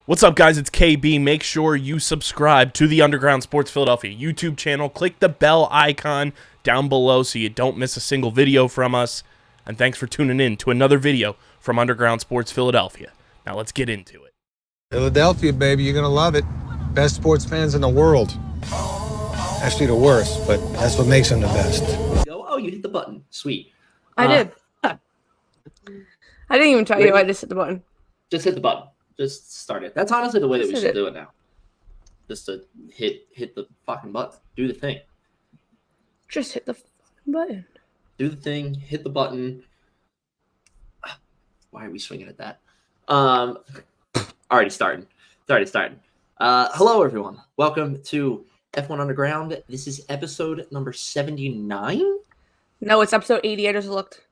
What's up, guys? It's KB. Make sure you subscribe to the Underground Sports Philadelphia YouTube channel. Click the bell icon down below so you don't miss a single video from us. And thanks for tuning in to another video from Underground Sports Philadelphia. Now let's get into it. Philadelphia, baby, you're gonna love it. Best sports fans in the world. Actually, the worst, but that's what makes them the best. Oh, you hit the button. Sweet. I did. I didn't even tell you. I just hit the button. Just hit the button. Just start it. That's honestly the way that we should do it now. Just to hit the fucking button. Do the thing. Just hit the fucking button. Do the thing. Hit the button. Why are we swinging at that? Already starting. Hello, everyone. Welcome to F1 Underground. This is episode number 79. No, it's episode 80. I just looked.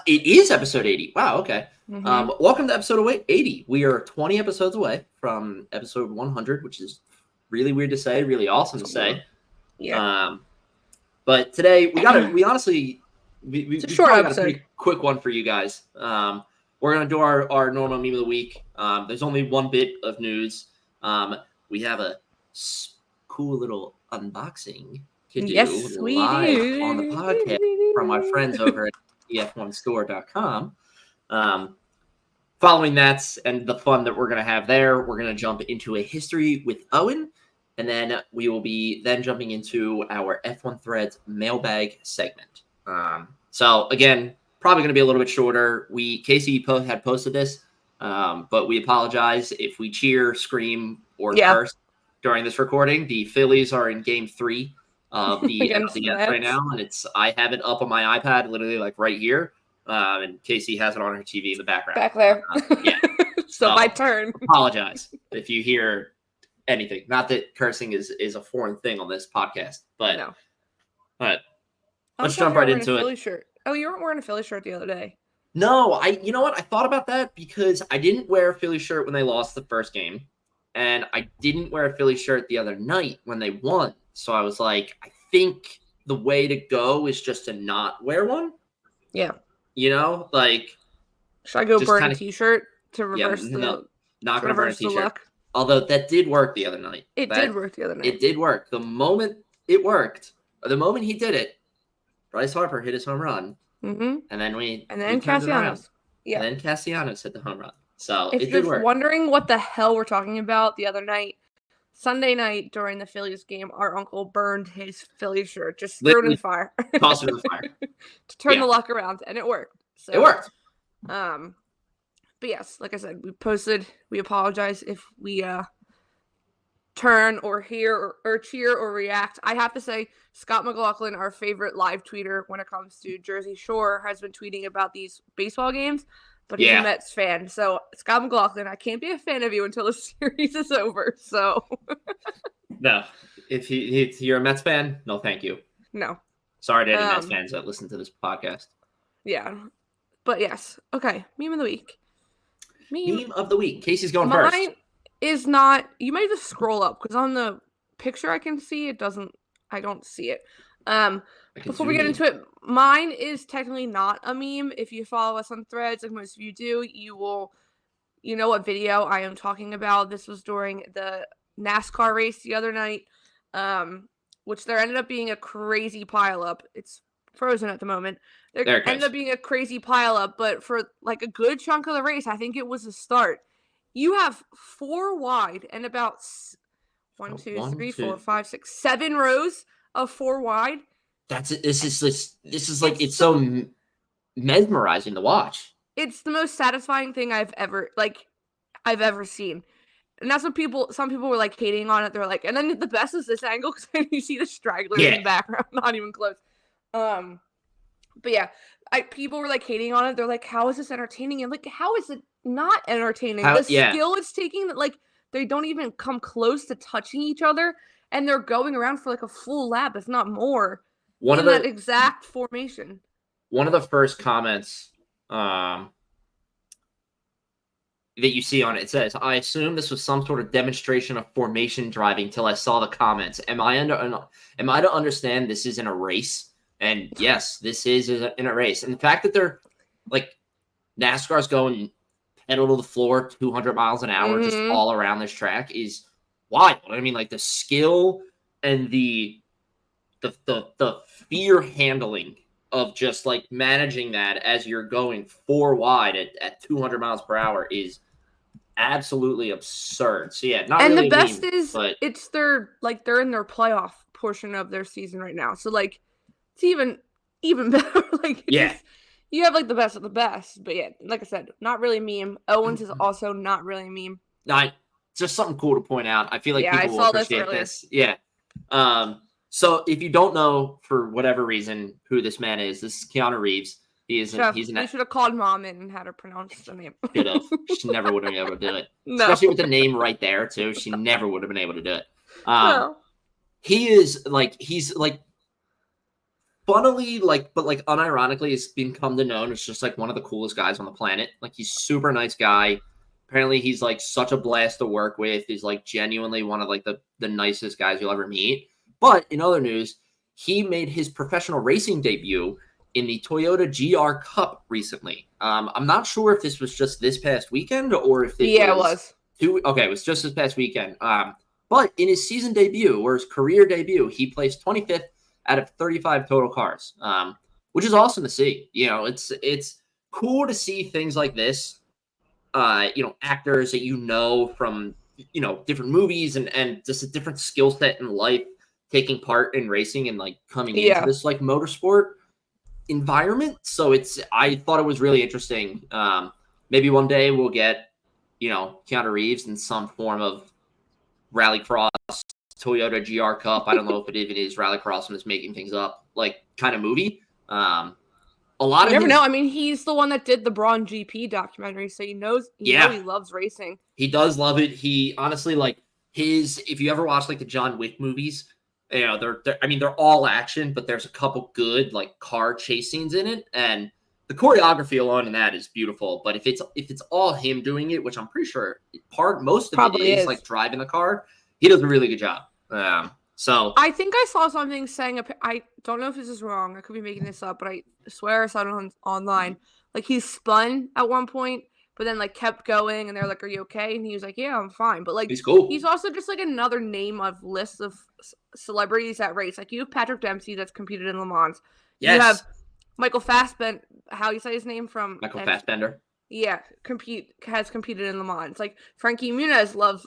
It is episode 80. Wow, okay. Mm-hmm. Welcome to episode 80. We are 20 episodes away from episode 100, which is really weird to say, really awesome to say. Yeah. But today we got a pretty quick one for you guys. We're gonna do our normal meme of the week. There's only one bit of news. We have a cool little unboxing to do live on the podcast from my friends over at IPF1Store.com. Following that and the fun that we're going to have there, we're going to jump into a history with Owen, and then we will be jumping into our F1Threads mailbag segment. So again, probably going to be a little bit shorter. Casey had posted this, but we apologize if we cheer, scream, or curse during this recording. The Phillies are in Game 3 of the LCS right now, and I have it up on my iPad, literally like right here. And Casey has it on her TV in the background. Back there. So my turn. Apologize if you hear anything. Not that cursing is a foreign thing on this podcast, but no. All right. Let's jump right into it. Shirt. Oh, you weren't wearing a Philly shirt the other day. No, you know what? I thought about that because I didn't wear a Philly shirt when they lost the first game, and I didn't wear a Philly shirt the other night when they won. So I was like, I think the way to go is just to not wear one. Yeah. You know, like, should I go burn a t-shirt to reverse not gonna burn a t-shirt. Luck? Although that did work the other night. It did work the other night. It did work. The moment it worked, or the moment he did it, Bryce Harper hit his home run. Mm-hmm. And then Castellanos. Yeah. And then Castellanos hit the home run. So if it did work. If you're wondering what the hell we're talking about, the other night, Sunday night during the Phillies game, our uncle burned his Phillies shirt. Just threw it in the fire. Tossed it in the fire. To turn the luck around, and it worked. So, it worked. But yes, like I said, we posted. We apologize if we turn or hear or cheer or react. I have to say, Scott McLaughlin, our favorite live tweeter when it comes to Jersey Shore, has been tweeting about these baseball games. But he's a Mets fan. So, Scott McLaughlin, I can't be a fan of you until the series is over. So. No. If you're a Mets fan, no thank you. No. Sorry to any Mets fans that listen to this podcast. Yeah. But yes. Okay. Meme of the week. Meme of the week. Casey's going first. Mine is not. You might just scroll up because on the picture I can see, I don't see it. Before we get into it, mine is technically not a meme. If you follow us on Threads, like most of you do, you know what video I am talking about. This was during the NASCAR race the other night, which there ended up being a crazy pileup. It's frozen at the moment. There ended up being a crazy pileup, but for like a good chunk of the race, I think it was the start. You have 4 wide and about 1, 2, 3, 4, 5, 6, 7 rows of 4 wide. This is like it's so mesmerizing to watch. It's the most satisfying thing I've ever seen. And that's what some people were like hating on it. They're like, and then the best is this angle because you see the straggler in the background, not even close. But yeah, people were like hating on it. They're like, how is this entertaining? And like, how is it not entertaining? The skill it's taking that like they don't even come close to touching each other, and they're going around for like a full lap, if not more. That exact formation. One of the first comments that you see on it says, I assume this was some sort of demonstration of formation driving till I saw the comments. Am I to understand this isn't a race? And yes, this is in a race. And the fact that they're like NASCAR's going pedal to the floor, 200 miles an hour, just Mhm. all around this track is wild. I mean, like the skill and the fear handling of just like managing that as you're going 4 wide at 200 miles per hour is absolutely absurd. So yeah, not And the really a best meme, is but it's they're in their playoff portion of their season right now. So like it's even better. Like it's yeah. just you have like the best of the best. But yeah, like I said, not really a meme. Owens is also not really a meme. I just something cool to point out. I feel like Yeah, I people will saw this appreciate earlier. this. Yeah. So if you don't know for whatever reason who this man is, this is Keanu Reeves. He's We an should have called mom in and had her pronounce the name. should have. She never would have been able to do it. No. Especially with the name right there too. She never would have been able to do it. No. He's like funnily but like unironically has become to known as just like one of the coolest guys on the planet. Like he's super nice guy. Apparently he's like such a blast to work with. He's like genuinely one of like the nicest guys you'll ever meet. But in other news, he made his professional racing debut in the Toyota GR Cup recently. I'm not sure if this was just this past weekend or if it was. it was just this past weekend. But in his season debut or his career debut, he placed 25th out of 35 total cars, which is awesome to see. You know, it's cool to see things like this. Actors that you know from different movies and just a different skill set in life taking part in racing and like coming into this like motorsport environment. So I thought it was really interesting. Maybe one day we'll get Keanu Reeves in some form of rallycross Toyota GR Cup. I don't know if it even is rallycross and is making things up like kind of movie. A lot You of never know. I mean, he's the one that did the Braun GP documentary, so he knows he loves racing. He does love it. He honestly like if you ever watch like the John Wick movies, they're all action, but there's a couple good like car chase scenes in it, and the choreography alone in that is beautiful. But if it's all him doing it, which I'm pretty sure most of Probably it is like driving the car, he does a really good job. So I think I saw something saying I don't know if this is wrong. I could be making this up, but I swear I saw it online. Like he spun at one point, but then like kept going, and they're like, "Are you okay?" And he was like, "Yeah, I'm fine." But like he's cool. He's also just like another name of lists of celebrities that race. Like you have Patrick Dempsey that's competed in Le Mans. Yes. You have Michael Fassbender. How you say his name from Michael Fassbender? Yeah, has competed in Le Mans. Like Frankie Muniz loves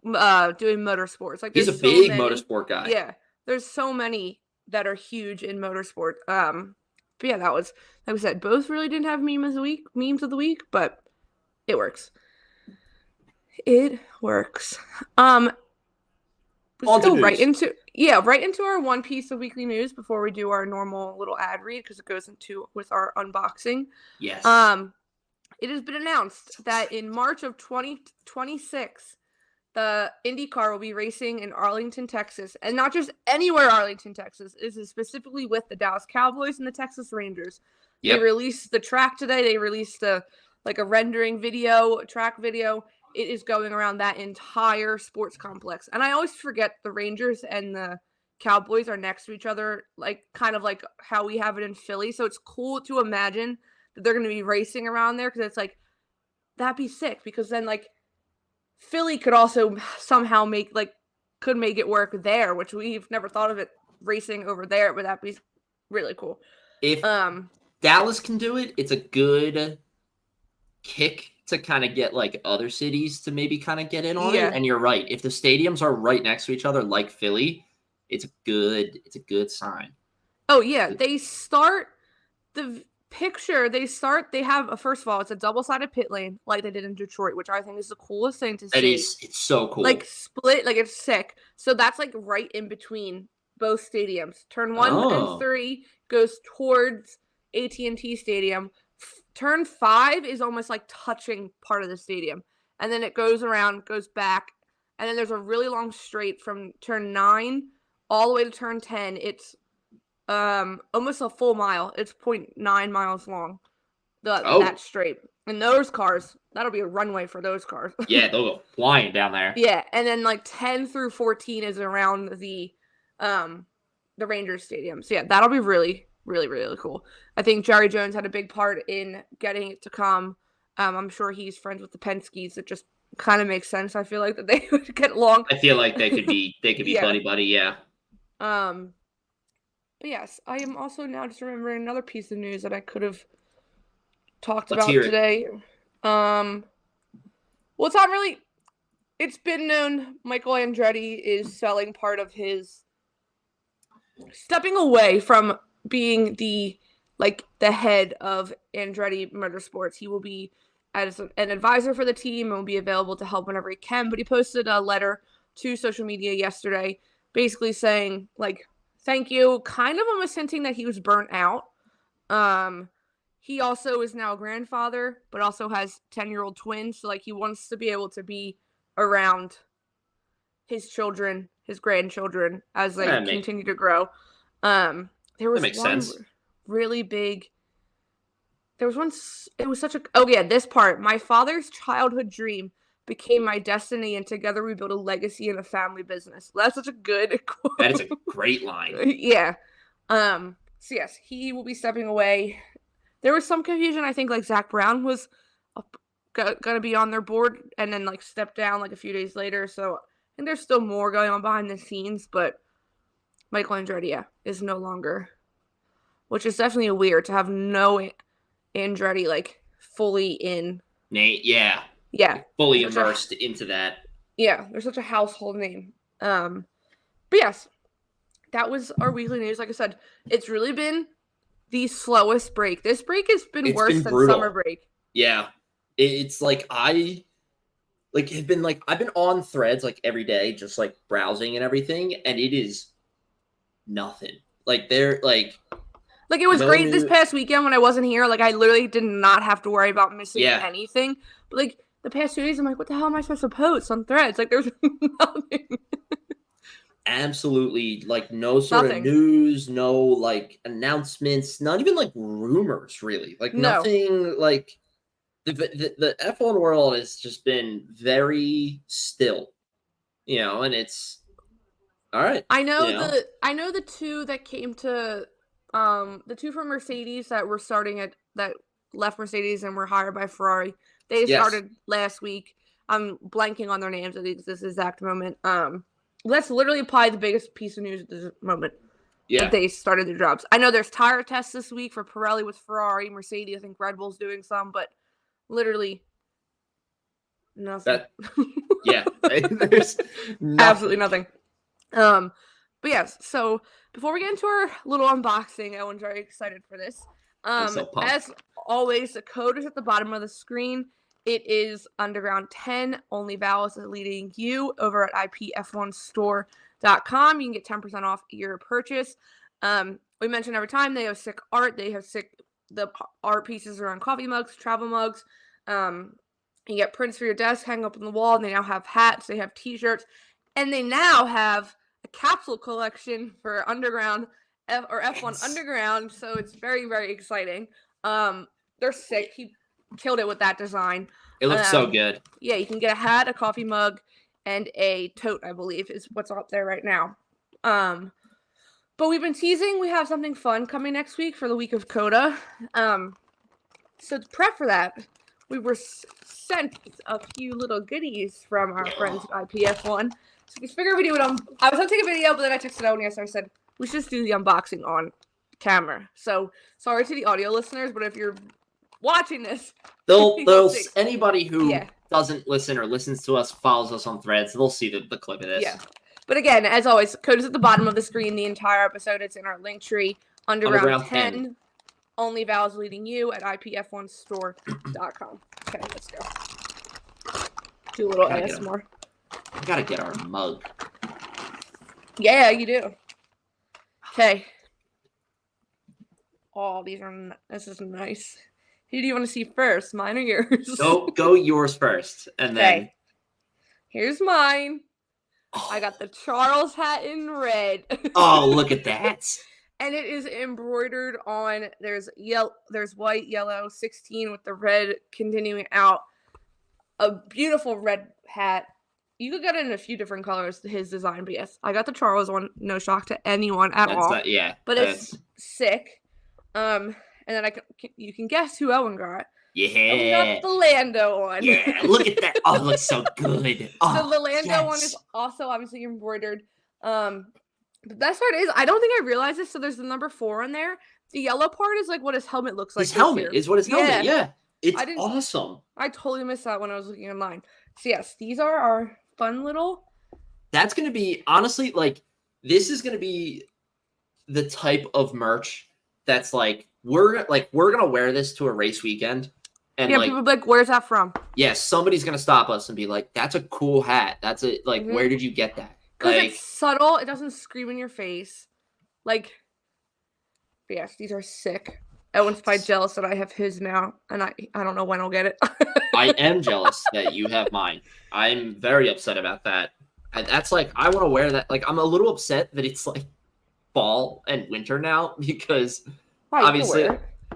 doing motorsports. Like he's a big motorsport guy. Yeah, there's so many that are huge in motorsport. But yeah, that was like we said. Both really didn't have memes of the week, but it works. It works. Let's go right into our one piece of weekly news before we do our normal little ad read because it goes into with our unboxing. Yes. It has been announced that in March of 2026, the IndyCar will be racing in Arlington, Texas, and not just anywhere Arlington, Texas. This is specifically with the Dallas Cowboys and the Texas Rangers. Yep. They released the track today. They released a rendering video, track video. It is going around that entire sports complex. And I always forget the Rangers and the Cowboys are next to each other, like kind of like how we have it in Philly. So it's cool to imagine that they're going to be racing around there because it's like, that'd be sick because then like Philly could also somehow make it work there, which we've never thought of it racing over there, but that'd be really cool. If Dallas can do it, it's a good kick to kind of get like other cities to maybe kind of get in on it. And you're right. If the stadiums are right next to each other like Philly, it's a good sign. Oh yeah. They start the picture. They have first of all, it's a double-sided pit lane like they did in Detroit, which I think is the coolest thing to see. It's so cool. Like split, like it's sick. So that's like right in between both stadiums. Turn 1 and 3 goes towards AT&T Stadium. Turn 5 is almost like touching part of the stadium. And then it goes around, goes back. And then there's a really long straight from turn 9 all the way to turn 10. It's almost a full mile. It's 0.9 miles long. That straight. And those cars, that'll be a runway for those cars. Yeah, they'll go flying down there. Yeah, and then like 10 through 14 is around the Rangers Stadium. So yeah, that'll be really, really, really cool. I think Jerry Jones had a big part in getting it to come. I'm sure he's friends with the Penske's. It just kind of makes sense. I feel like that they would get along. I feel like they could be Yeah. buddy, yeah. But yes, I am also now just remembering another piece of news that I could have talked Let's about hear it. today. Well, it's not really. It's been known Michael Andretti is selling part of his, stepping away from being the head of Andretti Motorsports. He will be as an advisor for the team and will be available to help whenever he can. But he posted a letter to social media yesterday, basically saying like, thank you, kind of almost hinting that he was burnt out. He also is now a grandfather, but also has 10-year-old twins. So like he wants to be able to be around his children, his grandchildren, as they continue to grow. There was one sense. really big. There was one. It was such a. Oh yeah, this part. My father's childhood dream became my destiny, and together we built a legacy and a family business. That's such a good quote. That is a great line. Yeah. So yes, he will be stepping away. There was some confusion. I think like Zach Brown was gonna be on their board and then like stepped down like a few days later. So I think there's still more going on behind the scenes, but Michael Andretti is no longer, which is definitely weird to have no Andretti like fully in. Yeah. Yeah. Fully immersed into that. Yeah, there's such a household name. But yes, that was our weekly news. Like I said, it's really been the slowest break. This break has been worse than summer break. Yeah. It's like I've been on Threads like every day, just like browsing and everything, and it is nothing. Like they're like it was great this past weekend when I wasn't here. Like I literally did not have to worry about missing anything. But like the past 2 days, I'm like, what the hell am I supposed to post on Threads? Like there's nothing. Absolutely, like no sort of news, no like announcements, not even like rumors, really. Like nothing. Like the F1 world has just been very still, and it's all right. I know the two that came to the two from Mercedes that were that left Mercedes and were hired by Ferrari. They started last week. I'm blanking on their names at this exact moment. That's literally probably the biggest piece of news at this moment. Yeah. That they started their jobs. I know there's tire tests this week for Pirelli with Ferrari, Mercedes. I think Red Bull's doing some, but literally nothing. There's absolutely nothing. But yes, so before we get into our little unboxing, Owen's very excited for this. As always, the code is at the bottom of the screen. It is Underground 10. Only Valves is leading you over at IPF1 Store.com. You can get 10% off your purchase. We mention every time they have sick art. The art pieces are on coffee mugs, travel mugs. You get prints for your desk, hang up on the wall. And they now have hats. They have t-shirts. And they now have a capsule collection for Underground F1 Underground. So it's very, very exciting. They're sick. He killed it with that design. It looks so good. Yeah, you can get a hat, a coffee mug, and a tote, I believe, is what's up there right now. But we've been teasing we have something fun coming next week for the week of COTA. So to prep for that, we were sent a few little goodies from our friends at IPF1. So we figured we'd do it on. I was going to take a video, but then I texted Owen yesterday. I said, we should just do the unboxing on camera. So sorry to the audio listeners, but if you're watching this, anybody who doesn't listen or listens to us, follows us on Threads, they'll see the clip of this. Yeah. But again, as always, code is at the bottom of the screen the entire episode. It's in our link tree. Underground 10. Only Valves leading you at IPF1Store.com. Okay, let's go. Do a little ASMR. I gotta get our mug. Yeah, you do. Okay. Oh, this is nice. Who do you want to see first? Mine or yours? Go yours first, and then. Here's mine. Oh. I got the Charles hat in red. Oh, look at that! And it is embroidered on. There's white, yellow, 16 with the red continuing out. A beautiful red hat. You could get it in a few different colors. His design, but yes, I got the Charles one. No shock to anyone at all. Yeah, but it's sick. And then you can guess who Owen got. Yeah. got the Lando one. Yeah, look at that. Oh, it looks so good. Oh, So the Lando one is also obviously embroidered. The best part is, I don't think I realized this, so there's the number 4 on there. The yellow part is like what his helmet looks like. His helmet is what his helmet, yeah. It's awesome. I totally missed that when I was looking online. So yes, these are our fun little... That's going to be, honestly, like, this is going to be the type of merch that's like, we're going to wear this to a race weekend. And yeah, people be like, where's that from? Yeah, somebody's going to stop us and be like, that's a cool hat. That's a, like, where did you get that? Because Like, it's subtle. It doesn't scream in your face. Like, but yes, these are sick. Owen's probably jealous that I have his now, and I don't know when I'll get it. I am jealous that you have mine. I'm very upset about that. And that's like, I want to wear that. Like, I'm a little upset that it's like fall and winter now because obviously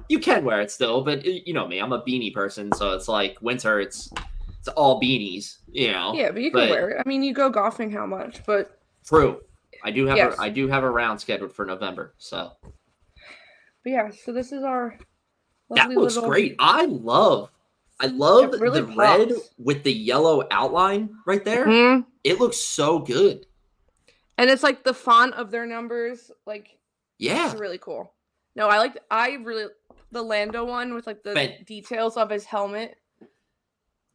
you can wear it still, but you know me, I'm a beanie person, so it's like winter, it's all beanies, you know. Yeah, but you can wear it. I mean, you go golfing how much, but true. I do have a round scheduled for November, so. But yeah, so this is our lovely that looks great. I love really the red with the yellow outline right there. Mm-hmm. It looks so good. And it's like the font of their numbers, like, yeah, it's really cool. No, the Lando one with like the details of his helmet.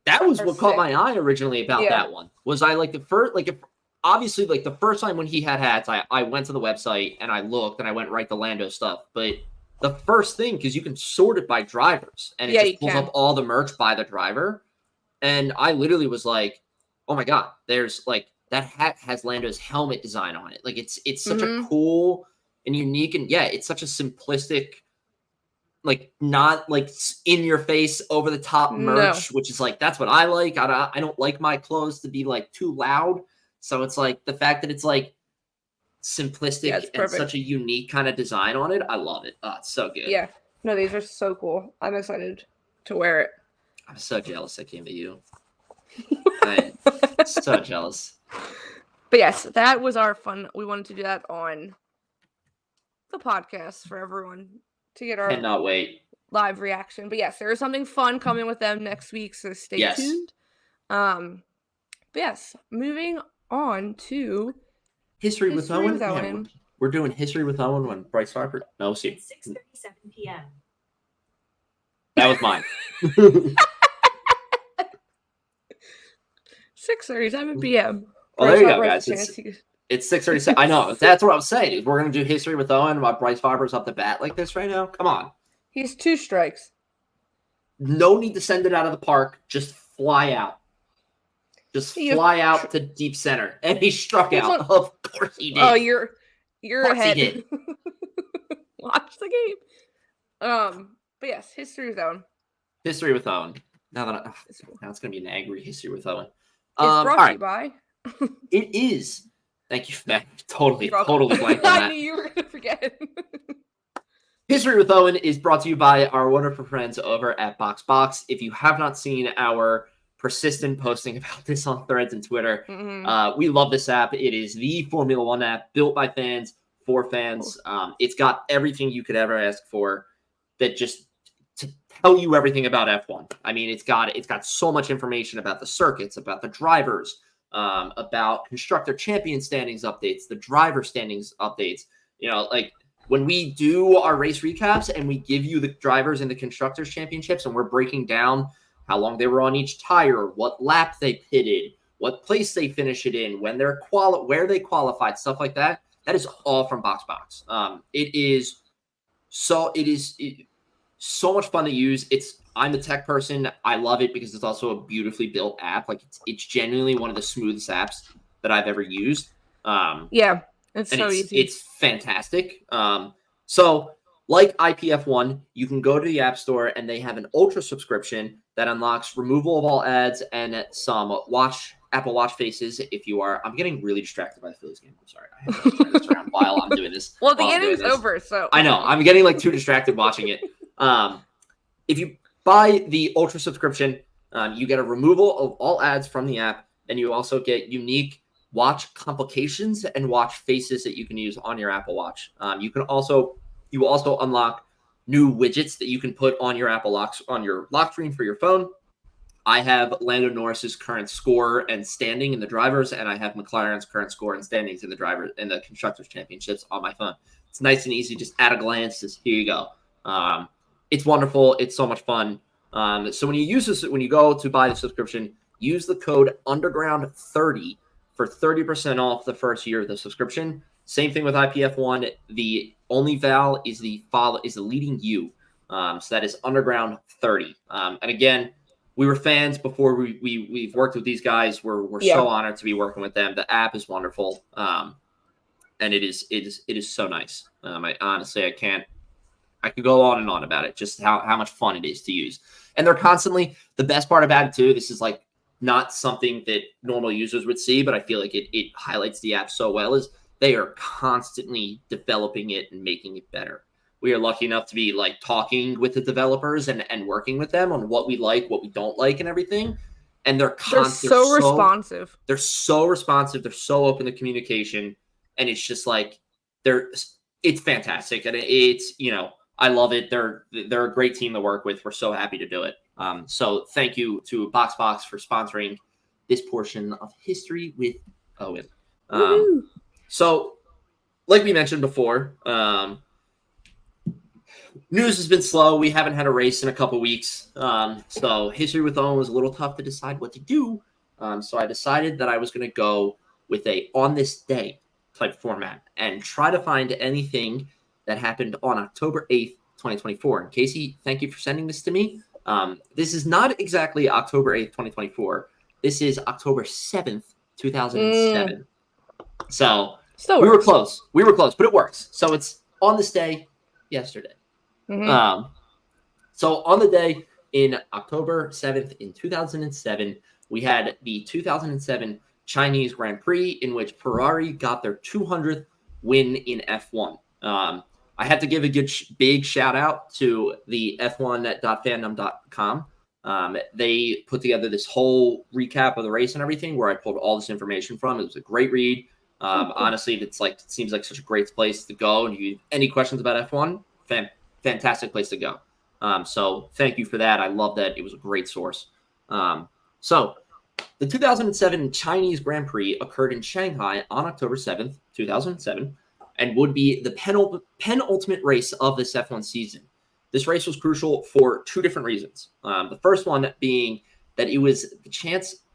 That was what caught my eye originally about that one. Was I like the first, like, obviously, like the first time when he had hats, I went to the website and I looked and I went right to Lando stuff. But the first thing, because you can sort it by drivers and it just pulls up all the merch by the driver. And I literally was like, oh my God, there's like, that hat has Lando's helmet design on it. Like it's such a cool and unique, and yeah, it's such a simplistic, like not like in your face, over the top merch, which is like, that's what I like. I don't like my clothes to be like too loud. So it's like the fact that it's like simplistic and such a unique kind of design on it. I love it. Oh, it's so good. Yeah. No, these are so cool. I'm excited to wear it. I'm so jealous I came to you. I'm so jealous. But yes, that was our fun. We wanted to do that on the podcast for everyone to get our cannot wait live reaction. But yes, there is something fun coming with them next week, so stay tuned. But yes, moving on to History with Owen. Yeah, we're doing History with Owen when Bryce Harper. No, see. 6:37 p.m. That was mine. 6:37 p.m. Well, there you go, guys. It's 6:37. I know. That's what I was saying. We're going to do History with Owen while Bryce Harper's up the bat like this right now. Come on. He's 2 strikes. No need to send it out of the park. Just fly out. Just fly out to deep center. And he struck out. Of course he did. Oh, you're ahead. Watch the game. But yes, History with Owen. History with Owen. Now it's going to be an angry History with Owen. It's brought to you by. It is. Thank you, Matt. Totally blanked on that. I knew you were going to forget. History with Owen is brought to you by our wonderful friends over at BoxBox. If you have not seen our persistent posting about this on Threads and Twitter, we love this app. It is the Formula One app built by fans for fans. It's got everything you could ever ask for, that just to tell you everything about F1. I mean, it's got so much information about the circuits, about the drivers, about constructor champion standings updates, the driver standings updates. You know, like when we do our race recaps and we give you the drivers in the constructors championships and we're breaking down how long they were on each tire, what lap they pitted, what place they finish it in, when they're where they qualified, stuff like that. That is all from BoxBox. It is so much fun to use. I'm a tech person. I love it because it's also a beautifully built app. Like it's genuinely one of the smoothest apps that I've ever used. It's so easy. It's fantastic. So like IPF1, you can go to the App Store and they have an Ultra subscription that unlocks removal of all ads and some Apple Watch faces. If you are, I'm getting really distracted by the Phillies game. I'm sorry. I have to turn this around while I'm doing this. Well, the inning's over, so I know I'm getting like too distracted watching it. If you buy the Ultra subscription, you get a removal of all ads from the app, and you also get unique watch complications and watch faces that you can use on your Apple Watch. You will also unlock new widgets that you can put on your Apple locks on your lock screen for your phone. I have Lando Norris's current score and standing in the drivers, and I have McLaren's current score and standings in the drivers in the constructors championships on my phone. It's nice and easy, just at a glance. Just here you go. It's wonderful. It's so much fun. So when you use this, when you go to buy the subscription, use the code Underground30 for 30% off the first year of the subscription. Same thing with IPF1. The only vowel is the leading U. So that is Underground30. And again, we were fans before we've worked with these guys. We're so honored to be working with them. The app is wonderful. And it is so nice. I honestly, I could go on and on about it, just how much fun it is to use. And they're constantly, the best part about it too, this is like not something that normal users would see, but I feel like it highlights the app so well, is they are constantly developing it and making it better. We are lucky enough to be like talking with the developers and working with them on what we like, what we don't like, and everything. And they're so responsive. They're so responsive. They're so open to communication. And it's just like, it's fantastic. And it's, I love it. They're a great team to work with. We're so happy to do it. So thank you to BoxBox for sponsoring this portion of History with Owen. So like we mentioned before, news has been slow. We haven't had a race in a couple weeks. So History with Owen was a little tough to decide what to do. So I decided that I was going to go with a on this day type format and try to find anything that happened on October 8th, 2024. And Casey, thank you for sending this to me. This is not exactly October 8th, 2024. This is October 7th, 2007. So we were close. We were close, but it works. So it's on this day yesterday. So on the day in October 7th in 2007, we had the 2007 Chinese Grand Prix in which Ferrari got their 200th win in F1. I had to give a big shout out to the F1.fandom.com. They put together this whole recap of the race and everything where I pulled all this information from. It was a great read. Honestly, it seems like such a great place to go. And if you have any questions about F1, fantastic place to go. So thank you for that. I love that. It was a great source. So the 2007 Chinese Grand Prix occurred in Shanghai on October 7th, 2007, and would be the penultimate race of this F1 season. This race was crucial for two different reasons. The first one being that it was a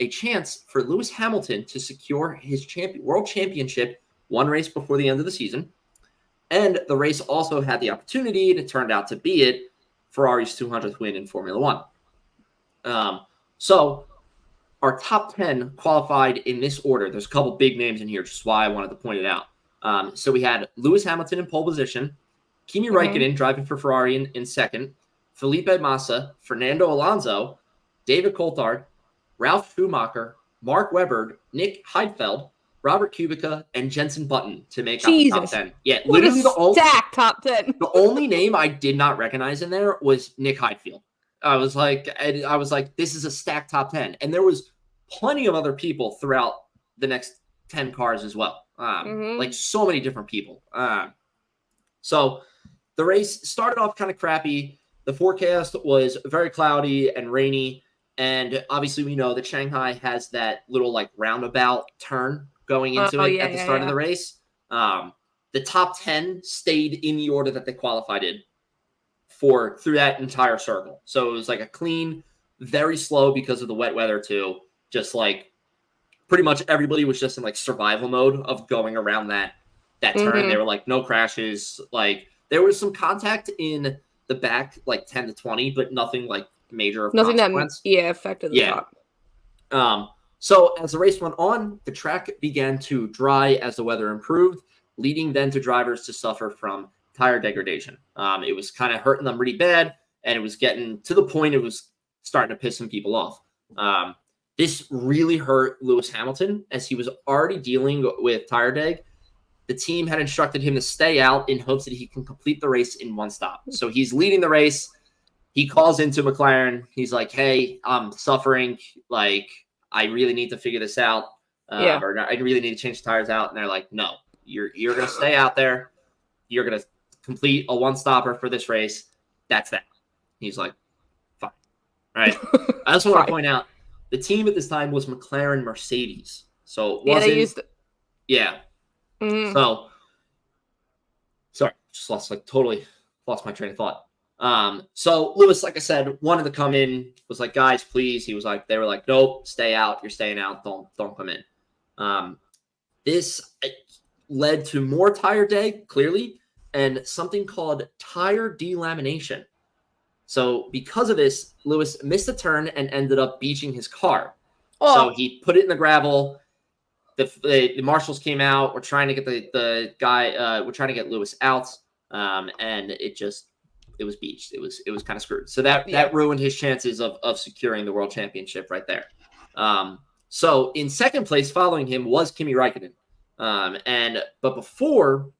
chance for Lewis Hamilton to secure his world championship one race before the end of the season. And the race also had the opportunity, and it turned out to be it, Ferrari's 200th win in Formula One. So our top 10 qualified in this order. There's a couple big names in here, which is why I wanted to point it out. So we had Lewis Hamilton in pole position, Kimi Räikkönen driving for Ferrari in second, Felipe Massa, Fernando Alonso, David Coulthard, Ralf Schumacher, Mark Webber, Nick Heidfeld, Robert Kubica, and Jenson Button to make up the top 10. Yeah, literally top 10. The only name I did not recognize in there was Nick Heidfeld. I was like, this is a stacked top 10. And there was plenty of other people throughout the next 10 cars as well. Like so many different people. So the race started off kind of crappy. The forecast was very cloudy and rainy. And obviously we know that Shanghai has that little like roundabout turn going into it at the start of the race. The top 10 stayed in the order that they qualified in through that entire circle. So it was like a clean, very slow because of the wet weather too. Just like pretty much everybody was just in like survival mode of going around that turn. They were like no crashes. Like there was some contact in the back, like 10 to 20, but nothing like major of consequence. That affected the top. So as the race went on, the track began to dry as the weather improved, leading then to drivers to suffer from tire degradation. It was kind of hurting them really bad, and it was getting to the point it was starting to piss some people off. This really hurt Lewis Hamilton as he was already dealing with tire deg. The team had instructed him to stay out in hopes that he can complete the race in one stop. So he's leading the race. He calls into McLaren. He's like, hey, I'm suffering. Like, I really need to figure this out. Or I really need to change the tires out. And they're like, no, you're going to stay out there. You're going to complete a one-stopper for this race. that's that. He's like, fine. All right. I also want to point out the team at this time was McLaren Mercedes. So it wasn't. They used. Yeah. So, sorry, just totally lost my train of thought. So Lewis, like I said, wanted to come in, was like, guys, please. He was like, they were like, nope, stay out. You're staying out. Don't come in. This led to more tire day, clearly, and something called tire delamination. So because of this, Lewis missed a turn and ended up beaching his car. Oh. So he put it in the gravel. The marshals came out. We're trying to get the guy. We're trying to get Lewis out, and it was beached. It was kind of screwed. So that ruined his chances of securing the world championship right there. So in second place, following him was Kimi Räikkönen, but before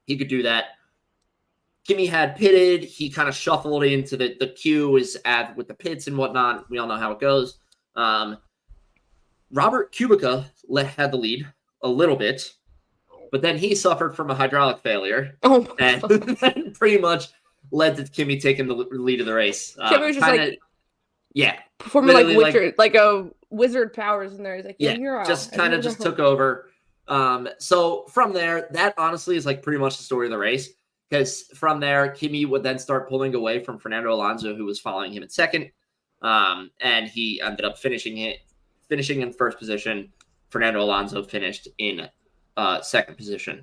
he could do that, Kimi had pitted. He kind of shuffled into the queue with the pits and whatnot. We all know how it goes. Robert Kubica had the lead a little bit, but then he suffered from a hydraulic failure, and then pretty much led to Kimi taking the lead of the race. Kimi was just performing like a wizard powers in there. He's like, you're out. Just kind of just took over. So from there, that honestly is like pretty much the story of the race, because from there, Kimi would then start pulling away from Fernando Alonso, who was following him in second, and he ended up finishing in first position. Fernando Alonso finished in second position.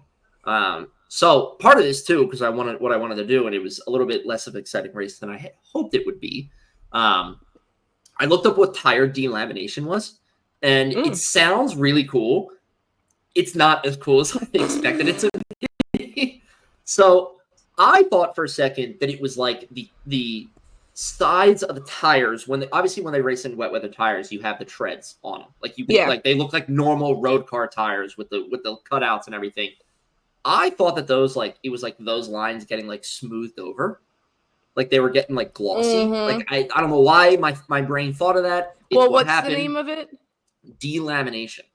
So part of this too, because what I wanted to do, and it was a little bit less of an exciting race than I had hoped it would be. I looked up what tire delamination was, and it sounds really cool. It's not as cool as I expected it to be. So I thought for a second that it was like the sides of the tires when they race in wet weather tires, you have the treads on them. Like they look like normal road car tires with the cutouts and everything. I thought that it was like those lines getting like smoothed over. Like they were getting like glossy. Mm-hmm. Like I don't know why my brain thought of that. What's the name of it? Delamination.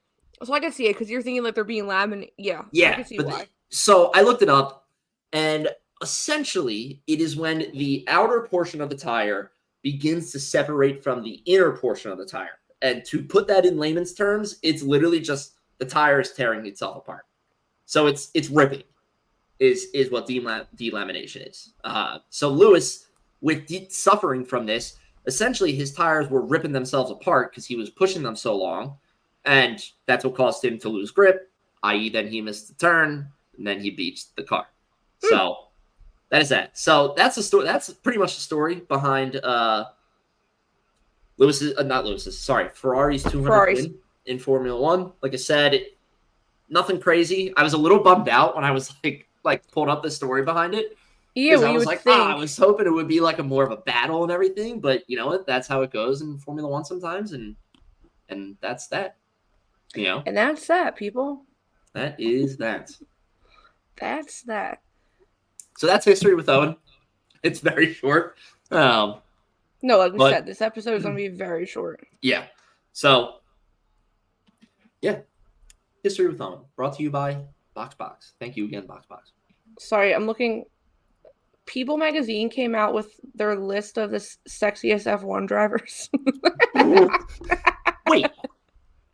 So I can see it because you're thinking like they're being laminated. Yeah. I can see why. So I looked it up, and essentially it is when the outer portion of the tire begins to separate from the inner portion of the tire. And to put that in layman's terms, it's literally just the tire is tearing itself apart. So it's ripping is what delamination is. So Lewis, with suffering from this, essentially his tires were ripping themselves apart because he was pushing them so long. And that's what caused him to lose grip, i.e. then he missed the turn, and then he beached the car. So that is that. So that's the story. That's pretty much the story behind Ferrari's 200th win in Formula One. Like I said, nothing crazy. I was a little bummed out when I was like pulled up the story behind it. Yeah, I was like, I was hoping it would be like a more of a battle and everything, but you know what? That's how it goes in Formula One sometimes, and that's that. You know, and that's that, people. That is that. That's that. So that's history with Owen. It's very short. No, like we said, this episode is going to be very short. Yeah. So, yeah. History with Owen. Brought to you by BoxBox. Thank you again, BoxBox. Sorry, I'm looking. People Magazine came out with their list of the sexiest F1 drivers. Wait.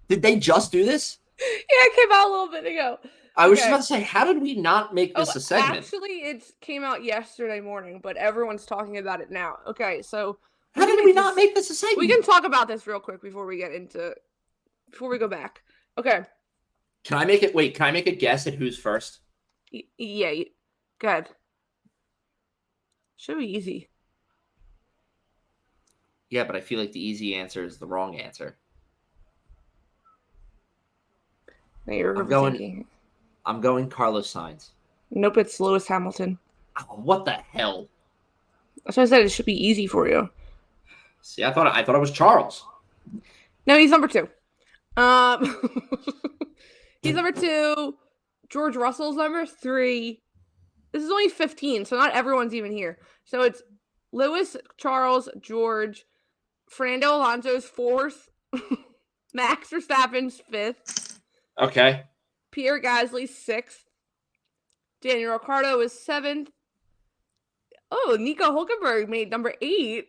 Did they just do this? Yeah, it came out a little bit ago. I was just about to say, how did we not make this a segment? Actually, it came out yesterday morning, but everyone's talking about it now. Okay, so how did we not make this a segment? We can talk about this real quick before we go back. Okay. Can I make a guess at who's first? Yeah, go ahead. Should be easy. Yeah, but I feel like the easy answer is the wrong answer. No, you're overthinking. I'm going Carlos Sainz. Nope, it's Lewis Hamilton. Oh, what the hell? That's why I said it should be easy for you. See, I thought it was Charles. No, he's number 2. He's number 2. George Russell's number 3. This is only 15, so not everyone's even here. So it's Lewis, Charles, George, Fernando Alonso's 4th, Max Verstappen's 5th. Okay. Pierre Gasly's 6th. Daniel Ricciardo is 7th. Oh, Nico Hulkenberg made number 8.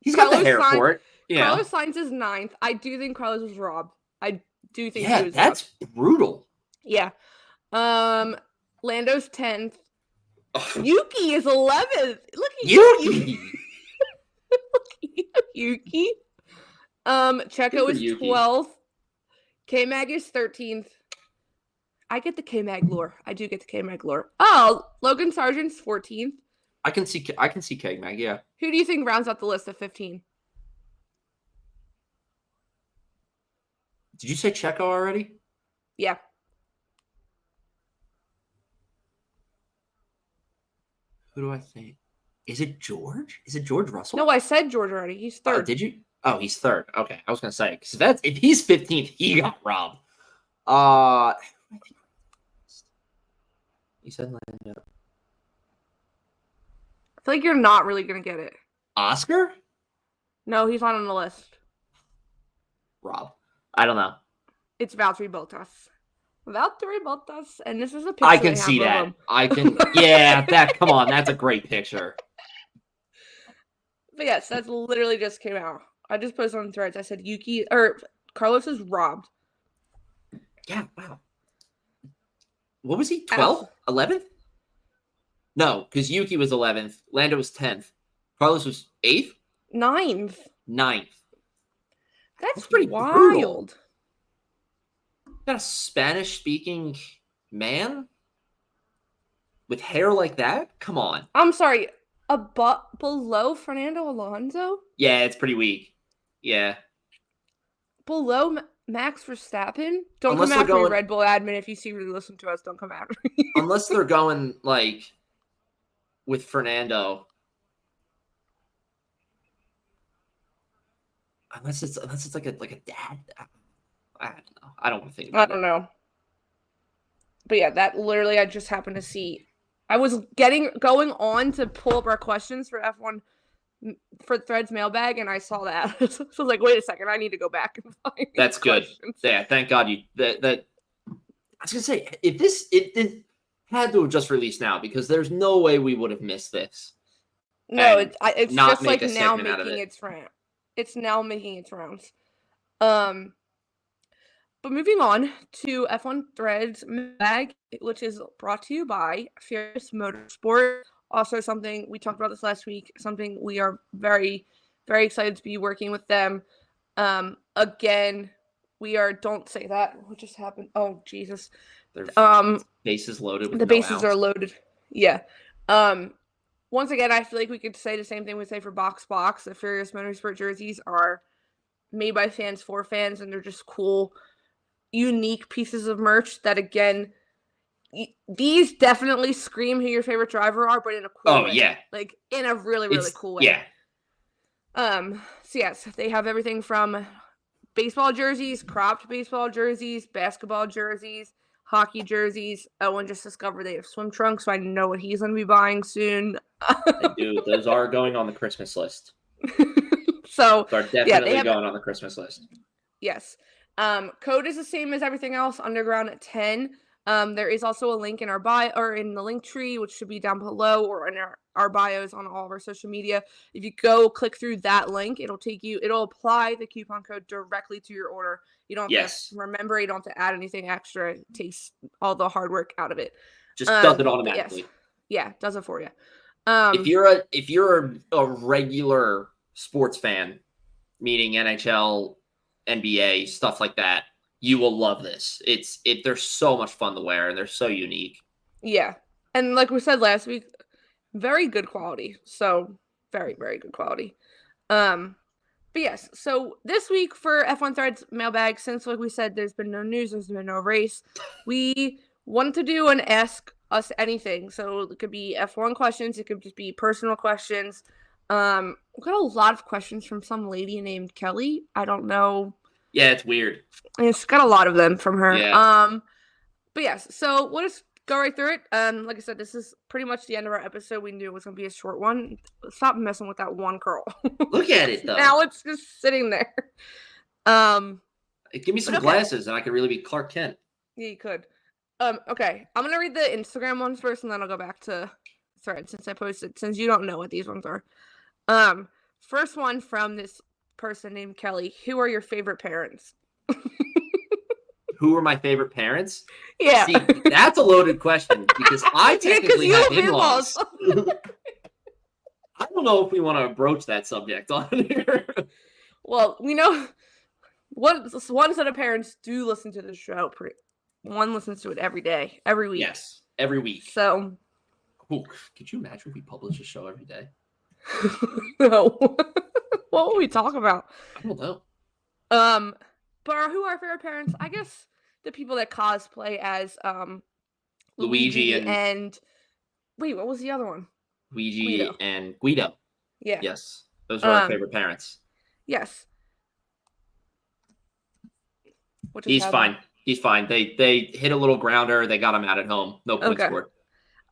He's got the Carlos hair Sainz- for it. Yeah. Carlos Sainz is 9th. I do think Carlos was robbed. I do think he Yeah, was that's robbed. brutal. Yeah. Lando's 10th. Yuki is 11th. Look at Yuki. Look at Yuki. Checo is Yuki. 12th. K-Mag is 13th. I get the K-Mag lore. I do get the K-Mag lore. Oh, Logan Sargent's 14th. I can see K-Mag, yeah. Who do you think rounds out the list of 15? Did you say Checo already? Yeah. Who do I think? Is it George? Is it George Russell? No, I said George already. He's 3rd. Oh, did you? Oh, he's 3rd. Okay, I was gonna say because if he's 15th, he got robbed. You said Lando. I feel like you're not really gonna get it. Oscar? No, he's not on the list. Rob. I don't know. It's Valtteri Bottas. Valtteri Bottas, and this is a picture. I can see that. I can. Yeah, come on, that's a great picture. But yes, that's literally just came out. I just posted on Threads. I said Carlos is robbed. Yeah, wow. What was he? 12th? 11th? No, because Yuki was 11th. Lando was 10th. Carlos was 8th? 9th. 9th. That's pretty wild. brutal. Got a Spanish-speaking man with hair like that? Come on. I'm sorry. Below Fernando Alonso? Yeah, it's pretty weak. Yeah. Below Max Verstappen? Don't Unless come they're after me, going- Red Bull admin. If you seriously listen to us, don't come after me. Unless they're going, like, with Fernando. Unless it's like a dad. I don't know. I don't want to think about I don't know. But yeah, that literally I just happened to see. I was going on to pull up our questions for F1 for Threads mailbag, and I saw that. So I was like, wait a second, I need to go back and find That's good. questions. Yeah, thank God you that. I was gonna say it had to have just released now because there's no way we would have missed this. No, and it's not just make like a now segment out of making it. its round. It's now making its rounds. But moving on to F1 Threads Mag, which is brought to you by Fierce Motorsport. Also something we talked about this last week, something we are very, very excited to be working with them. Again, we are, don't say that. What just happened? Oh, Jesus. Their bases loaded with The no bases outs. are loaded. Yeah. Once again, I feel like we could say the same thing we say for Box. The Furious Motorsport jerseys are made by fans for fans, and they're just cool, unique pieces of merch that, again, these definitely scream who your favorite driver are, but in a cool way. Yeah. Like, in a really, really cool way. Yeah. So yes, they have everything from baseball jerseys, cropped baseball jerseys, basketball jerseys, hockey jerseys. Owen just discovered they have swim trunks, so I know what he's going to be buying soon. Dude, those are going on the Christmas list. So They're definitely they have, going on the Christmas list. Yes. Code is the same as everything else, Underground at 10. There is also a link in our bio or in the link tree, which should be down below, or in our bios on all of our social media. If you go click through that link, it'll apply the coupon code directly to your order. You don't have to remember, you don't have to add anything extra. It takes all the hard work out of it. Just does it automatically. Yes. Yeah, does it for you. If you're a regular sports fan, meaning NHL, NBA, stuff like that, you will love this. They're so much fun to wear and they're so unique. Yeah. And like we said last week, very good quality. So very, very good quality. But yes, so this week for F1 Threads mailbag, since like we said, there's been no news, there's been no race, we wanted to do an Ask Us Anything. So it could be F1 questions, it could just be personal questions. We got a lot of questions from some lady named Kelly. I don't know. Yeah, it's weird. It's got a lot of them from her. Yeah. But yes, so we'll just go right through it. Like I said, this is pretty much the end of our episode. We knew it was gonna be a short one. Stop messing with that one curl. Look at it though. Now it's just sitting there. Give me some glasses and I could really be Clark Kent. Yeah, you could. Okay. I'm gonna read the Instagram ones first and then I'll go back to thread since you don't know what these ones are. First one from this person named Kelly. Who are your favorite parents? Who are my favorite parents? Yeah. See, that's a loaded question because I technically have in-laws. I don't know if we want to broach that subject on here. Well, we know one set of parents do listen to the show. One listens to it every day, every week. Yes, every week. So, could you imagine if we publish a show every day? No. What would we talk about? I don't know. But who are our favorite parents? I guess the people that cosplay as Luigi and wait, what was the other one? Luigi and Guido. Yeah. Yes, those are our favorite parents. Yes. He's fine. He's fine. They hit a little grounder. They got him out at home. No points scored.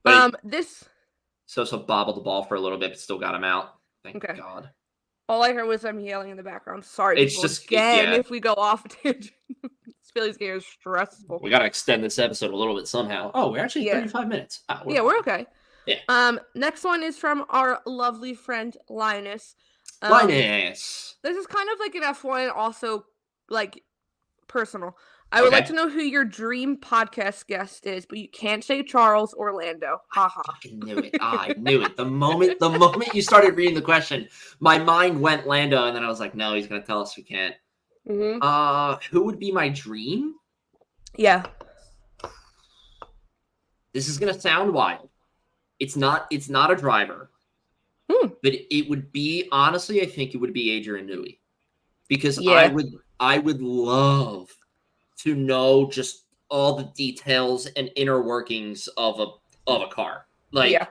But So bobbled the ball for a little bit, but still got him out. Thank God. All I heard was them yelling in the background. Sorry, it's just if we go off a tangent. This feels getting stressful. We gotta extend this episode a little bit somehow. Oh, we're actually 35 minutes. Oh, we're okay. Yeah. Next one is from our lovely friend Linus. Linus. This is kind of like an F1, also like personal. I would like to know who your dream podcast guest is, but you can't say Charles or Lando. Haha. I knew it. I knew it. The moment you started reading the question, my mind went Lando, and then I was like, no, he's gonna tell us we can't. Mm-hmm. Who would be my dream? Yeah. This is gonna sound wild. It's not a driver. But it would be, honestly, I think it would be Adrian Newey. Because I would love to know just all the details and inner workings of a car. Like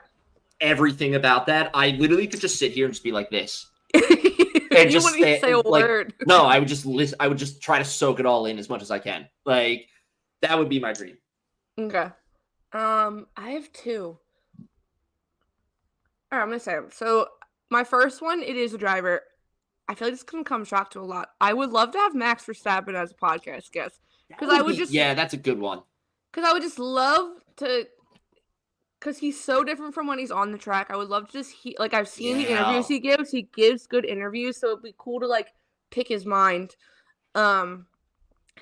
everything about that. I literally could just sit here and just be like this. And you wouldn't even say a word. No, I would just listen. I would just try to soak it all in as much as I can. Like, that would be my dream. Okay. I have two. All right, I'm gonna say them. So my first one, it is a driver. I feel like this can come shock to a lot. I would love to have Max Verstappen as a podcast guest because that's a good one. Because I would just love to, because he's so different from when he's on the track. I would love to just I've seen the interviews he gives. He gives good interviews, so it'd be cool to pick his mind. And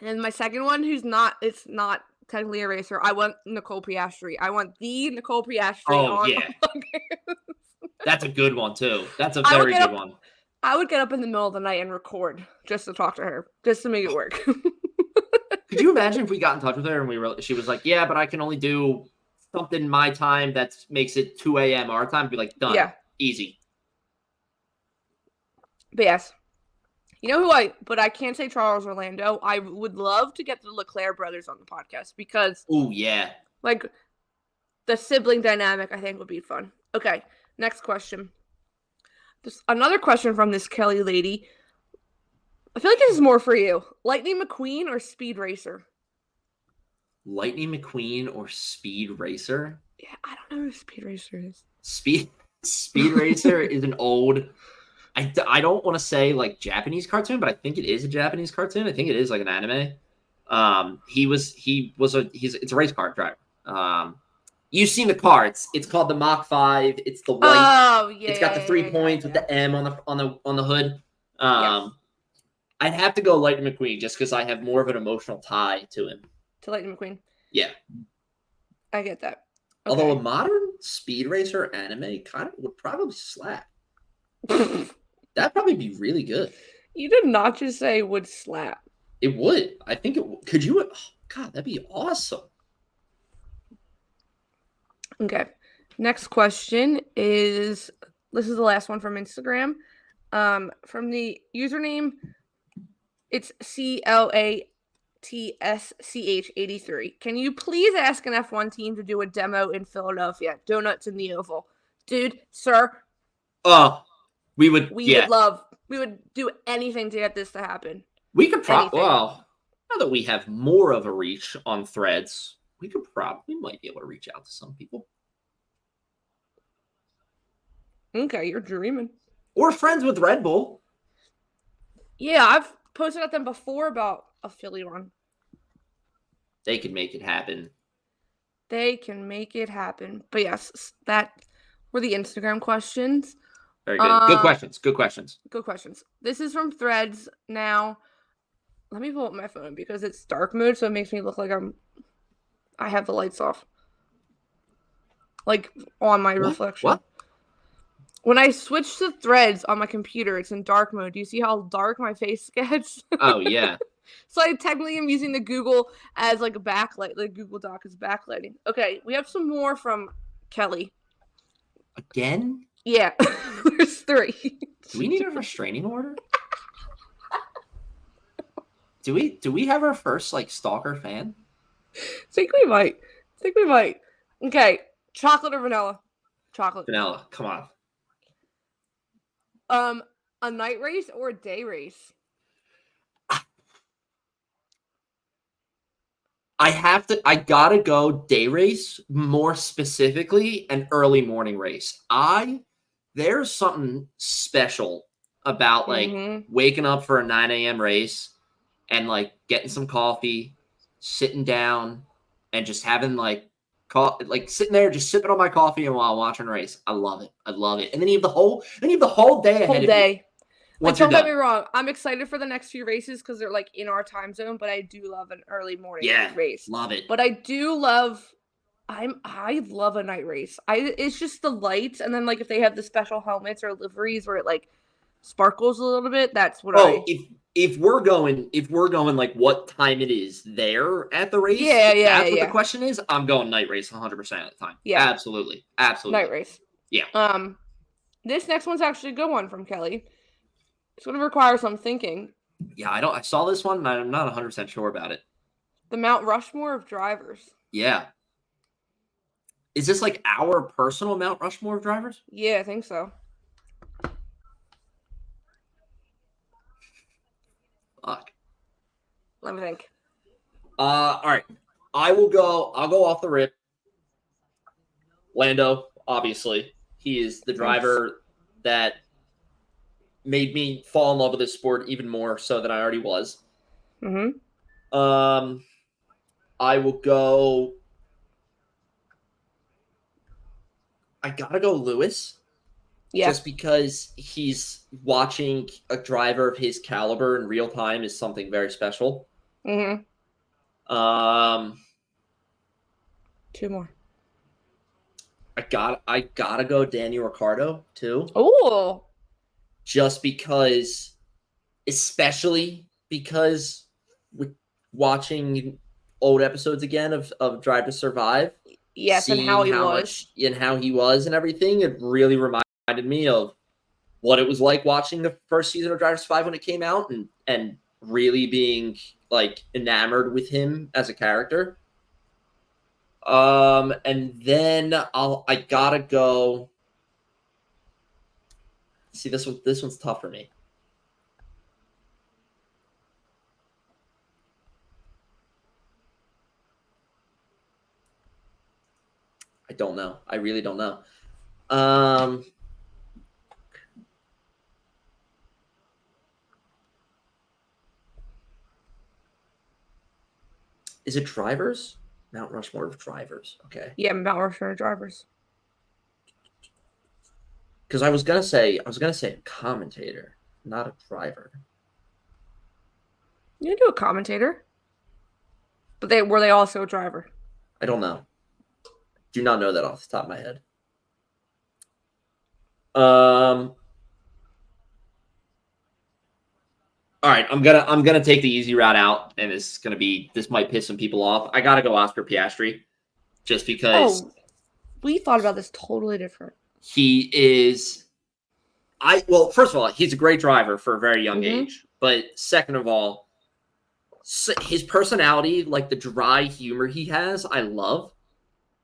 my second one, it's not technically a racer. I want Nicole Piastri. I want the Nicole Piastri on. That's a good one too. That's a very good one. I would get up in the middle of the night and record just to talk to her, just to make it work. Could you imagine if we got in touch with her and she was like, yeah, but I can only do something my time that makes it 2 a.m. our time? Be like, done. Yeah. Easy. But yes. You know but I can't say Charles or Lando. I would love to get the Leclerc brothers on the podcast because. Oh, yeah. The sibling dynamic, I think, would be fun. Okay. Next question. Another question from this Kelly lady. I feel like this is more for you. Lightning McQueen or Speed Racer? Lightning McQueen or Speed Racer? Yeah, I don't know who Speed Racer is. Speed Racer is an old... I don't want to say Japanese cartoon, but I think it is a Japanese cartoon. I think it is an anime. It's a race car driver. You've seen the car. It's called the Mach 5. It's the white. Oh, yeah. It's got the 3 points with the M on the hood. I'd have to go Lightning McQueen just because I have more of an emotional tie to him. To Lightning McQueen? Yeah. I get that. Okay. Although a modern Speed Racer anime kind of would probably slap. That'd probably be really good. You did not just say would slap. It would. I think it would. Could you? Oh, God, that'd be awesome. Okay. Next question this is the last one from Instagram. From the username, it's CLATSCH83. Can you please ask an F1 team to do a demo in Philadelphia? Donuts in the oval. Dude, sir. We would do anything to get this to happen. We could probably, now that we have more of a reach on Threads, we might be able to reach out to some people. Okay, you're dreaming. We're friends with Red Bull. Yeah, I've posted at them before about a Philly run. They can make it happen. They can make it happen. But yes, that were the Instagram questions. Very good. Good questions. Good questions. Good questions. This is from Threads now. Let me pull up my phone because it's dark mode, so it makes me look like I have the lights off. Like on my reflection. What? When I switch to Threads on my computer, it's in dark mode. Do you see how dark my face gets? Oh, yeah. So I technically am using the Google as like a backlight. The Google Doc is backlighting. Okay, we have some more from Kelly. Again? Yeah, there's 3. Do we need a restraining order? Do we have our first like stalker fan? Think we might. Okay, chocolate or vanilla? Chocolate. Vanilla. Come on. A night race or a day race? I gotta go day race, more specifically an early morning race. There's something special about like waking up for a 9 a.m. race and like getting some coffee, sitting down and just having like sitting there just sipping on my coffee and while watching a race. I love it. And then you have the whole day ahead of you. Like, don't get me wrong. I'm excited for the next few races because they're like in our time zone, but I do love an early morning race. Love it. But I do love I love a night race. It's just the lights, and then like if they have the special helmets or liveries where it like sparkles a little bit, that's what if we're going like what time it is there at the race, that's what the question is. I'm going night race 100% of the time. Yeah, absolutely. Night race. Yeah. This next one's actually a good one from Kelly. It's going to require some thinking. Yeah, I saw this one and I'm not 100% sure about it. The Mount Rushmore of drivers. Yeah. Is this like our personal Mount Rushmore of drivers? Yeah, I think so. Fuck. Let me think. All right. I'll go off the rip. Lando, obviously. He is the driver that made me fall in love with this sport even more so than I already was. I will go. I gotta go Lewis. Yeah. Just because he's watching a driver of his caliber in real time is something very special. 2 more. I gotta go Daniel Ricciardo too. Oh. Just because, especially because with watching old episodes again of Drive to Survive. Yes, and how he was and everything, it really reminded me of what it was like watching the first season of Drive to Survive when it came out and really being like enamored with him as a character. And then I gotta go. See, this one's tough for me. I don't know. I really don't know. Is it drivers? Mount Rushmore of drivers. Okay. Yeah, Mount Rushmore of drivers. Because I was gonna say a commentator, not a driver. You can do a commentator, but were they also a driver? I don't know. Do not know that off the top of my head. All right, I'm gonna take the easy route out, and this might piss some people off. I gotta go Oscar Piastri, just because. Oh, we thought about this totally different. He is. First of all, he's a great driver for a very young age. But second of all, his personality, like the dry humor he has, I love.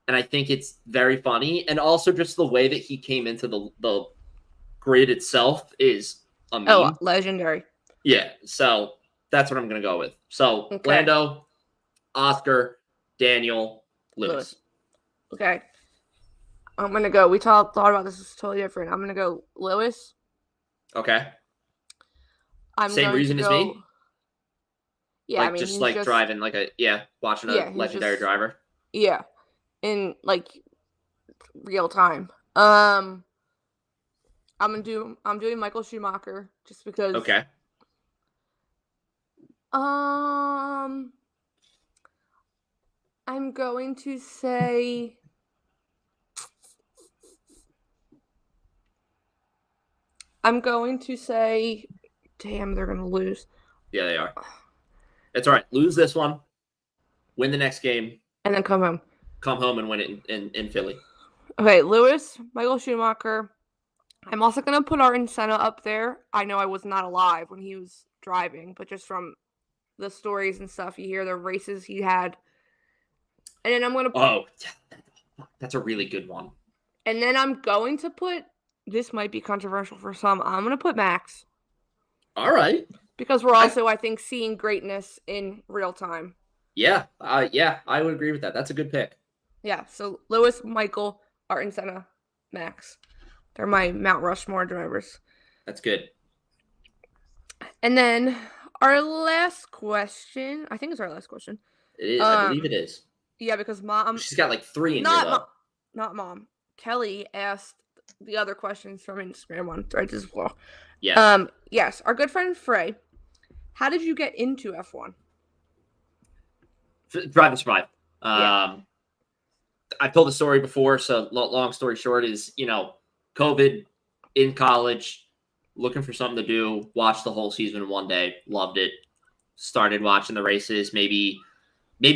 And I think it's very funny. And also just the way that he came into the grid itself is amazing. Oh, legendary. Yeah, so that's what I'm going to go with. So, okay. Lando, Oscar, Daniel, Lewis. Okay. I'm going to go. We thought about this. It's totally different. I'm going to go Lewis. Okay. Same reason as me? Yeah, like, just like driving watching a legendary driver. Yeah. In like real time. I'm doing Michael Schumacher just because. Okay. I'm going to say. Damn, they're gonna lose. Yeah, they are. It's all right. Lose this one, win the next game, And then come home. come home and win it in Philly. Okay, Lewis, Michael Schumacher. I'm also going to put Ayrton Senna up there. I know I was not alive when he was driving, but just from the stories and stuff, you hear the races he had. And then I'm going to... Oh, that's a really good one. And then I'm going to put... This might be controversial for some. I'm going to put Max. All right. Because we're also, I think, seeing greatness in real time. Yeah, I would agree with that. That's a good pick. Yeah, so Lewis, Michael, Ayrton Senna, Max. They're my Mount Rushmore drivers. That's good. And then our last question, I think it's our last question. It is. I believe it is. Yeah, because Mom... She's got like 3 in here, though. Not Mom. Kelly asked the other questions from Instagram on Threads as well. Yes. Yes, our good friend Frey. How did you get into F1? Drive and Survive. Yeah. I've told the story before, so long story short is, COVID, in college, looking for something to do, watched the whole season in one day, loved it, started watching the races, maybe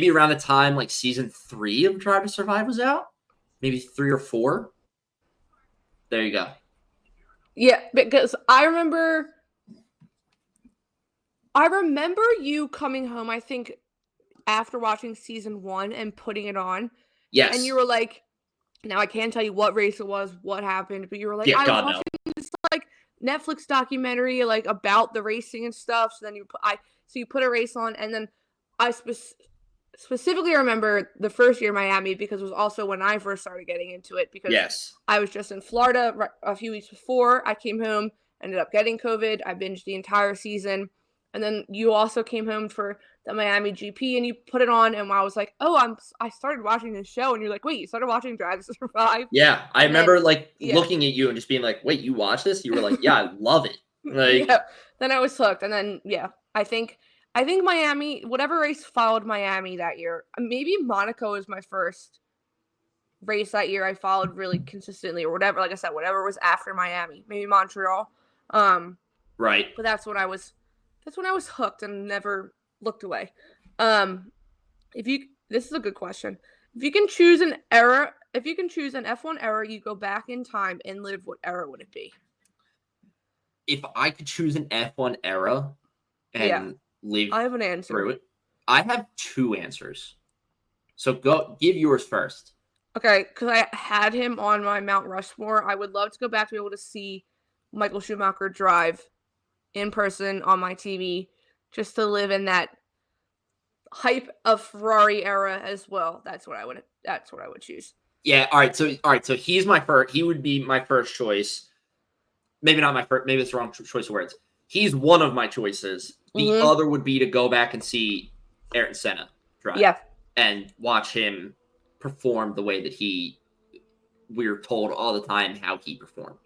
around the time like season 3 of Drive to Survive was out, maybe 3 or 4. There you go. Yeah, because I remember you coming home, I think, after watching season 1 and putting it on. Yes. And you were like, now I can't tell you what race it was, what happened, but you were like, Yeah, I God, was watching this like Netflix documentary like about the racing and stuff. So then you put a race on, and then I specifically remember the first year in Miami because it was also when I first started getting into it because Yes. I was just in Florida a few weeks before I came home, ended up getting COVID. I binged the entire season. And then you also came home for the Miami GP and you put it on, and I was like, oh, I started watching this show, and you're like, wait, you started watching Drive to Survive? Yeah, I remember looking at you and just being like, wait, you watch this? You were like, yeah, I love it. Like, yeah. Then I was hooked, and then I think Miami, whatever race followed Miami that year, maybe Monaco was my first race that year I followed really consistently, or whatever. Like I said, whatever was after Miami, maybe Montreal. Right. But that's when I was hooked and never looked away. This is a good question. If you can choose an F1 era, you go back in time and live, what era would it be? If I could choose an F1 era and live I have an answer. through it, I have 2 answers. So give yours first. Okay, because I had him on my Mount Rushmore. I would love to go back to be able to see Michael Schumacher drive in person on my TV, just to live in that hype of Ferrari era as well. That's what I would choose. Yeah, all right. So he would be my first choice. Maybe not my first, maybe it's the wrong choice of words. He's one of my choices. The other would be to go back and see Ayrton Senna drive. Yeah. And watch him perform the way that we're told all the time how he performed.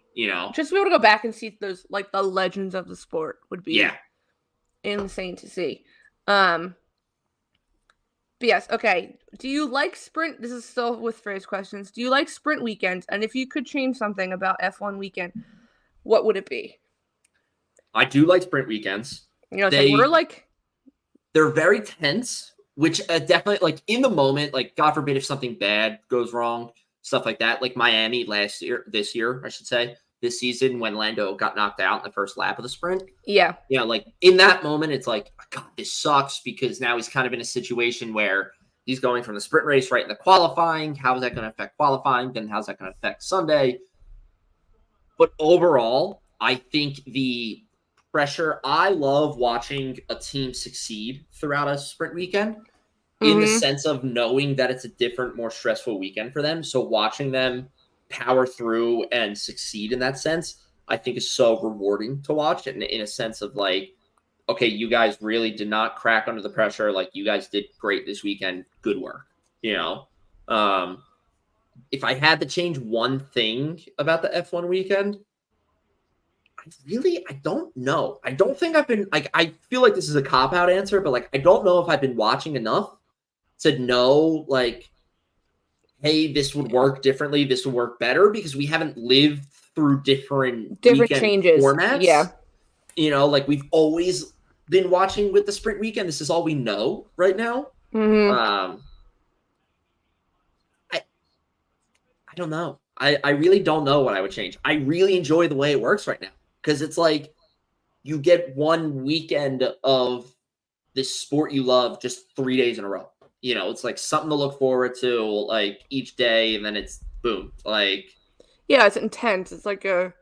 Just to be able to go back and see those, like, the legends of the sport would be insane to see. But yes, okay. Do you like sprint? This is still with Frey's questions. Do you like sprint weekends? And if you could change something about F1 weekend, what would it be? I do like sprint weekends. They're very tense, which definitely, like, in the moment, like, God forbid if something bad goes wrong, stuff like that. Like Miami this season when Lando got knocked out in the first lap of the sprint. Yeah. Like in that moment, it's like, God, this sucks, because now he's kind of in a situation where he's going from the sprint race right into qualifying. How is that going to affect qualifying? Then how's that going to affect Sunday? But overall, I think the pressure, I love watching a team succeed throughout a sprint weekend in the sense of knowing that it's a different, more stressful weekend for them. So watching them power through and succeed in that sense, I think is so rewarding to watch, and in a sense of like, okay, you guys really did not crack under the pressure. Like, you guys did great this weekend. Good work. if I had to change one thing about the F1 weekend, I don't know. I don't think I've been like, I feel like this is a cop-out answer, but like, I don't know if I've been watching enough to know, like, hey, this would work differently. This would work better, because we haven't lived through different weekend changes. formats. Yeah. You know, like, we've always been watching with the sprint weekend. This is all we know right now. Mm-hmm. I don't know. I really don't know what I would change. I really enjoy the way it works right now, because it's like you get one weekend of this sport you love just 3 days in a row. You know, it's like something to look forward to, like, each day, and then it's boom. Like, yeah, it's intense. It's like a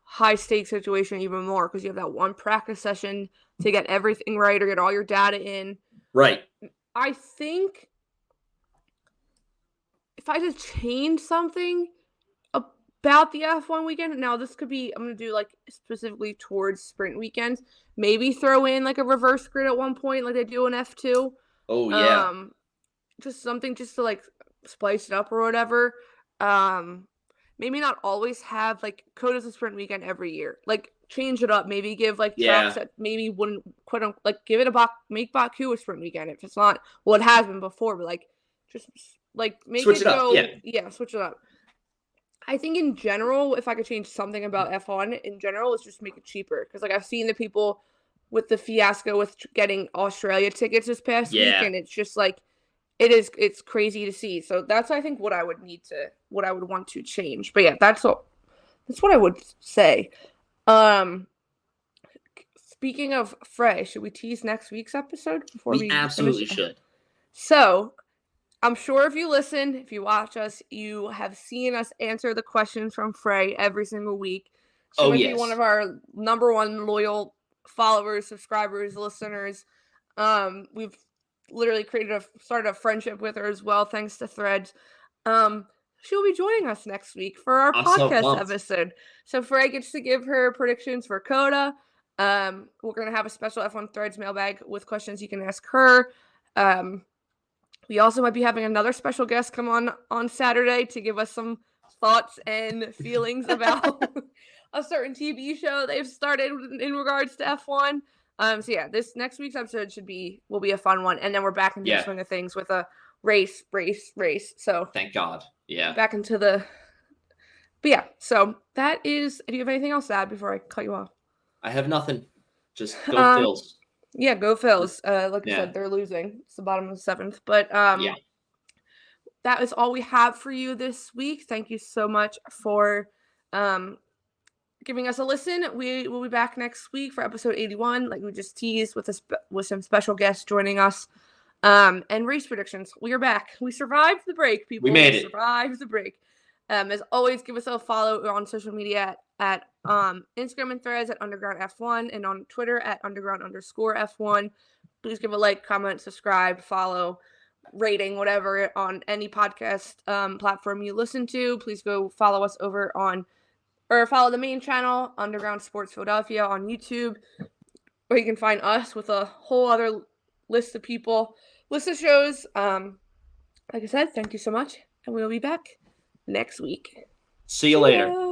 high stakes situation even more, because you have that one practice session to get everything right or get all your data in. right. I think if I just change something about the F1 weekend, now this could be, I'm going to do like specifically towards sprint weekends, maybe throw in like a reverse grid at one point like they do in F2. Oh, yeah. Just something just to like spice it up or whatever. Maybe not always have like Coda's a sprint weekend every year. Like change it up. Maybe give like tracks that maybe wouldn't like give it make Baku a sprint weekend if it's not what it has been before, but like just like make Switch it it up, go. yeah. Switch it up. I think in general, if I could change something about F1 in general, is just make it cheaper. Because like I've seen the people with the fiasco with getting Australia tickets this past week, and it's just like it's crazy to see. So that's I think what I would want to change. But yeah, that's what I would say. Speaking of Frey, should we tease next week's episode before we absolutely finish? should. So I'm sure if you listen, if you watch us, you have seen us answer the questions from Frey every single week. She might be one of our number one loyal followers, subscribers, listeners. We've literally started a friendship with her as well, thanks to Threads. She'll be joining us next week for our podcast episode. So Frey gets to give her predictions for Coda. We're gonna have a special F1 Threads mailbag with questions you can ask her. We also might be having another special guest come on Saturday to give us some thoughts and feelings about a certain TV show they've started in regards to F1. So yeah, this next week's episode will be a fun one, and then we're back into the swing of things with a race. So thank God, back into the. But yeah, so that is. Do you have anything else to add before I cut you off? I have nothing. Just go Phils. Yeah, go Phils. Like I said, they're losing. It's the bottom of the 7th. But that is all we have for you this week. Thank you so much for giving us a listen. We will be back next week for episode 81, like we just teased, with some special guests joining us. And race predictions. We are back. We survived the break, people. We made it. Survived the break. As always, give us a follow on social media at Instagram and Threads at Underground F1 and on Twitter at Underground_F1. Please give a like, comment, subscribe, follow, rating, whatever on any podcast platform you listen to. Please go follow us follow the main channel, Underground Sports Philadelphia, on YouTube, where you can find us with a whole other list of shows. Like I said, thank you so much, and we'll be back next week. See you later.